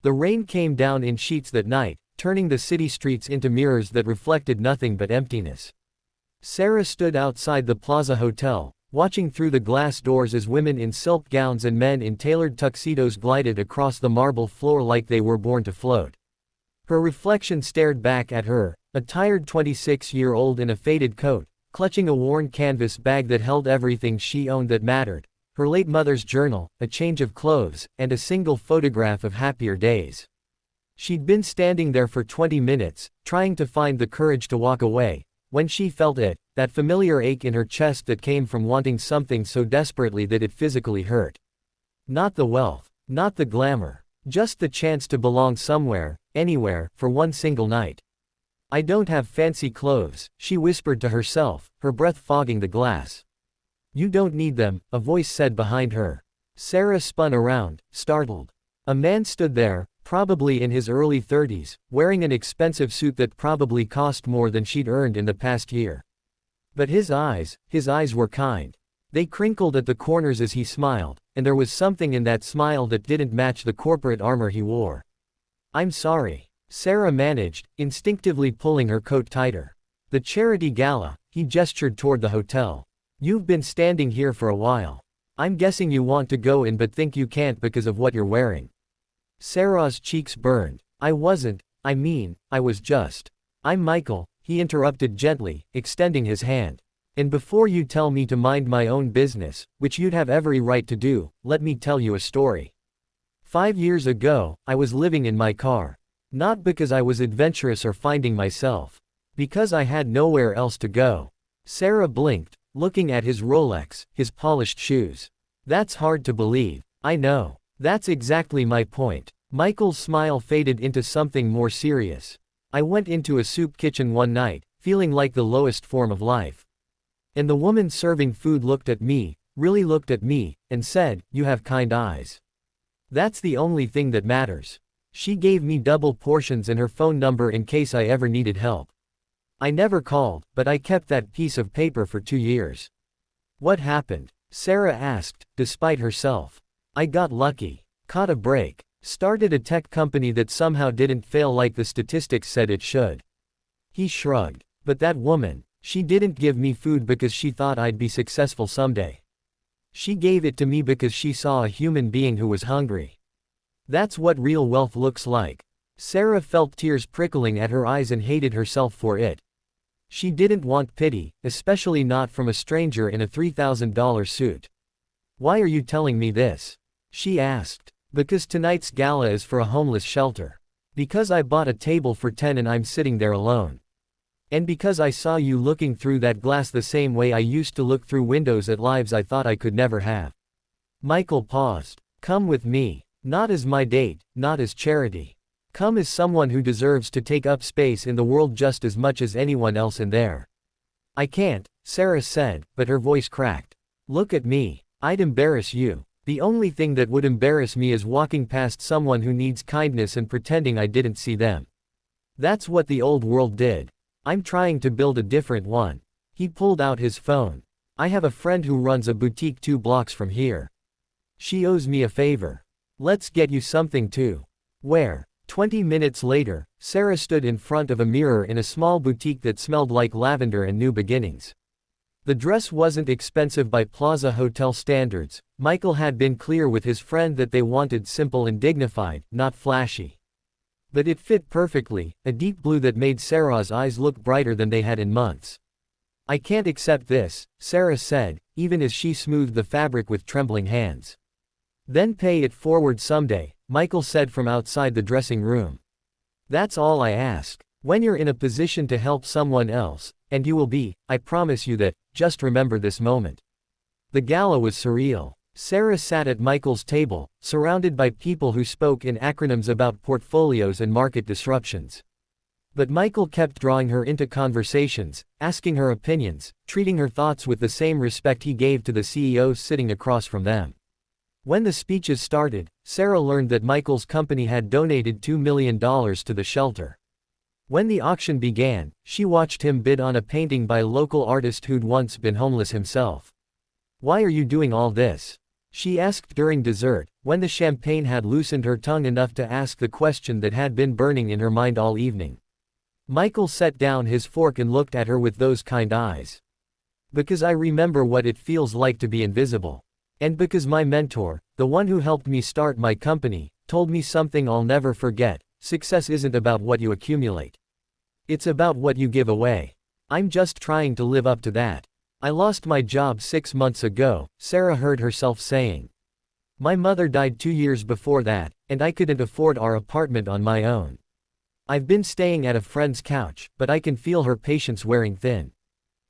The rain came down in sheets that night, turning the city streets into mirrors that reflected nothing but emptiness. Sarah stood outside the Plaza Hotel, watching through the glass doors as women in silk gowns and men in tailored tuxedos glided across the marble floor like they were born to float. Her reflection stared back at her, a tired 26-year-old in a faded coat, clutching a worn canvas bag that held everything she owned that mattered: her late mother's journal, a change of clothes, and a single photograph of happier days. She'd been standing there for 20 minutes, trying to find the courage to walk away, when she felt it, that familiar ache in her chest that came from wanting something so desperately that it physically hurt. Not the wealth, not the glamour, just the chance to belong somewhere, anywhere, for one single night. "I don't have fancy clothes," she whispered to herself, her breath fogging the glass. "You don't need them," a voice said behind her. Sarah spun around, startled. A man stood there, probably in his early 30s, wearing an expensive suit that probably cost more than she'd earned in the past year. But his eyes were kind. They crinkled at the corners as he smiled, and there was something in that smile that didn't match the corporate armor he wore. "I'm sorry," Sarah managed, instinctively pulling her coat tighter. "The charity gala," he gestured toward the hotel. "You've been standing here for a while. I'm guessing you want to go in but think you can't because of what you're wearing." Sarah's cheeks burned. I was just. "I'm Michael," he interrupted gently, extending his hand. "And before you tell me to mind my own business, which you'd have every right to do, let me tell you a story. 5 years ago, I was living in my car. Not because I was adventurous or finding myself. Because I had nowhere else to go." Sarah blinked, looking at his Rolex, his polished shoes. "That's hard to believe." "I know. That's exactly my point." Michael's smile faded into something more serious. "I went into a soup kitchen one night, feeling like the lowest form of life. And the woman serving food looked at me, really looked at me, and said, 'You have kind eyes. That's the only thing that matters.' She gave me double portions and her phone number in case I ever needed help. I never called, but I kept that piece of paper for 2 years." "What happened?" Sarah asked, despite herself. "I got lucky. Caught a break. Started a tech company that somehow didn't fail like the statistics said it should." He shrugged. "But that woman, she didn't give me food because she thought I'd be successful someday. She gave it to me because she saw a human being who was hungry. That's what real wealth looks like." Sarah felt tears prickling at her eyes and hated herself for it. She didn't want pity, especially not from a stranger in a $3,000 suit. "Why are you telling me this?" she asked. "Because tonight's gala is for a homeless shelter. Because I bought a table for 10 and I'm sitting there alone. And because I saw you looking through that glass the same way I used to look through windows at lives I thought I could never have." Michael paused. "Come with me. Not as my date, not as charity. Come as someone who deserves to take up space in the world just as much as anyone else in there." "I can't," Sarah said, but her voice cracked. "Look at me. I'd embarrass you. The only thing that would embarrass me is walking past someone who needs kindness and pretending I didn't see them. That's what the old world did. I'm trying to build a different one." He pulled out his phone. "I have a friend who runs a boutique 2 blocks from here. She owes me a favor. Let's get you something to wear." 20 minutes later, Sarah stood in front of a mirror in a small boutique that smelled like lavender and new beginnings. The dress wasn't expensive by Plaza Hotel standards. Michael had been clear with his friend that they wanted simple and dignified, not flashy. But it fit perfectly, a deep blue that made Sarah's eyes look brighter than they had in months. "I can't accept this," Sarah said, even as she smoothed the fabric with trembling hands. "Then pay it forward someday," Michael said from outside the dressing room. "That's all I ask. When you're in a position to help someone else, and you will be, I promise you that, just remember this moment." The gala was surreal. Sarah sat at Michael's table, surrounded by people who spoke in acronyms about portfolios and market disruptions. But Michael kept drawing her into conversations, asking her opinions, treating her thoughts with the same respect he gave to the CEOs sitting across from them. When the speeches started, Sarah learned that Michael's company had donated $2 million to the shelter. When the auction began, she watched him bid on a painting by a local artist who'd once been homeless himself. "Why are you doing all this?" She asked during dessert, when the champagne had loosened her tongue enough to ask the question that had been burning in her mind all evening. Michael set down his fork and looked at her with those kind eyes. Because I remember what it feels like to be invisible. And because my mentor, the one who helped me start my company, told me something I'll never forget: success isn't about what you accumulate. It's about what you give away. I'm just trying to live up to that. I lost my job 6 months ago, Sarah heard herself saying. My mother died 2 years before that, and I couldn't afford our apartment on my own. I've been staying at a friend's couch, but I can feel her patience wearing thin.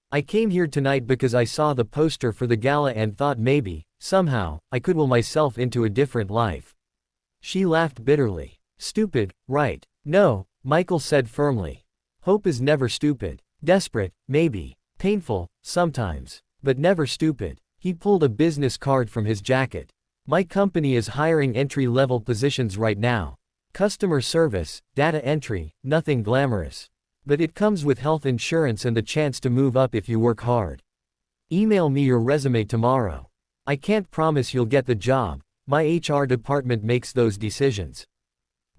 I came here tonight because I saw the poster for the gala and thought maybe, somehow, I could will myself into a different life. She laughed bitterly. Stupid, right? No, Michael said firmly. Hope is never stupid. Desperate, maybe. Painful, sometimes. But never stupid. He pulled a business card from his jacket. My company is hiring entry-level positions right now. Customer service, data entry, nothing glamorous. But it comes with health insurance and the chance to move up if you work hard. Email me your resume tomorrow. I can't promise you'll get the job, my HR department makes those decisions.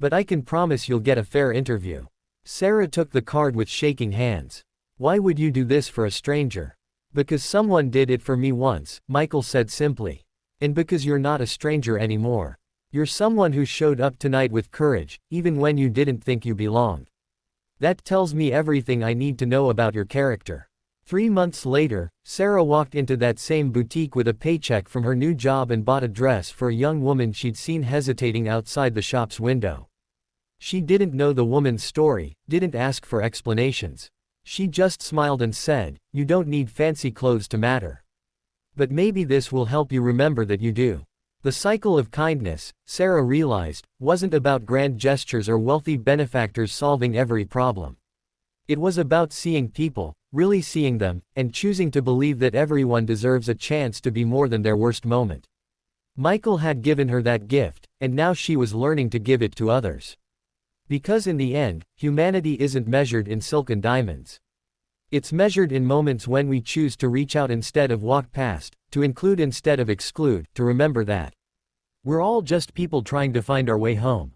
But I can promise you'll get a fair interview. Sarah took the card with shaking hands. Why would you do this for a stranger? Because someone did it for me once, Michael said simply. And because you're not a stranger anymore. You're someone who showed up tonight with courage, even when you didn't think you belonged. That tells me everything I need to know about your character. 3 months later, Sarah walked into that same boutique with a paycheck from her new job and bought a dress for a young woman she'd seen hesitating outside the shop's window. She didn't know the woman's story, didn't ask for explanations. She just smiled and said, "You don't need fancy clothes to matter. But maybe this will help you remember that you do." The cycle of kindness, Sarah realized, wasn't about grand gestures or wealthy benefactors solving every problem. It was about seeing people, really seeing them, and choosing to believe that everyone deserves a chance to be more than their worst moment. Michael had given her that gift, and now she was learning to give it to others. Because in the end, humanity isn't measured in silk and diamonds. It's measured in moments when we choose to reach out instead of walk past, to include instead of exclude, to remember that we're all just people trying to find our way home.